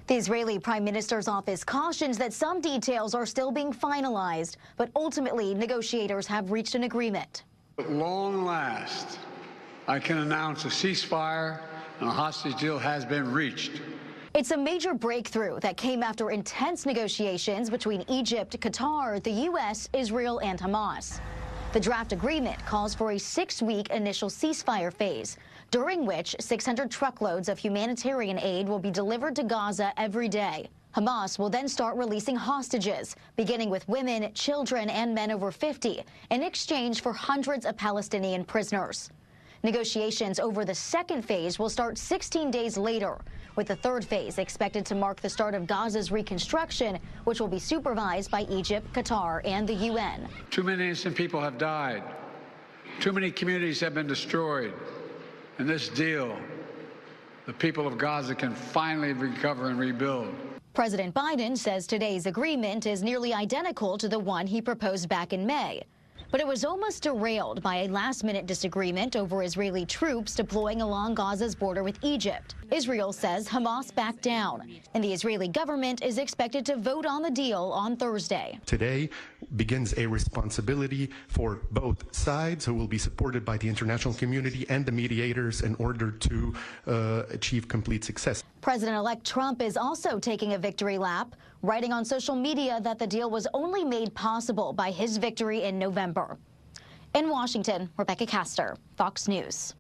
The Israeli Prime Minister's office cautions that some details are still being finalized, but ultimately negotiators have reached an agreement. At long last, I can announce a ceasefire and a hostage deal has been reached. It's a major breakthrough that came after intense negotiations between Egypt, Qatar, the U.S., Israel, and Hamas. The draft agreement calls for a 6-week initial ceasefire phase, during which 600 truckloads of humanitarian aid will be delivered to Gaza every day. Hamas will then start releasing hostages, beginning with women, children, and men over 50, in exchange for hundreds of Palestinian prisoners. Negotiations over the second phase will start 16 days later, with the third phase expected to mark the start of Gaza's reconstruction, which will be supervised by Egypt, Qatar, and the UN. Too many innocent people have died. Too many communities have been destroyed. In this deal, the people of Gaza can finally recover and rebuild. President Biden says today's agreement is nearly identical to the one he proposed back in May. But it was almost derailed by a last-minute disagreement over Israeli troops deploying along Gaza's border with Egypt. Israel says Hamas backed down, and the Israeli government is expected to vote on the deal on Thursday. Today begins a responsibility for both sides, who will be supported by the international community and the mediators in order to achieve complete success. President-elect Trump is also taking a victory lap, writing on social media that the deal was only made possible by his victory in November. In Washington, Rebecca Castor, Fox News.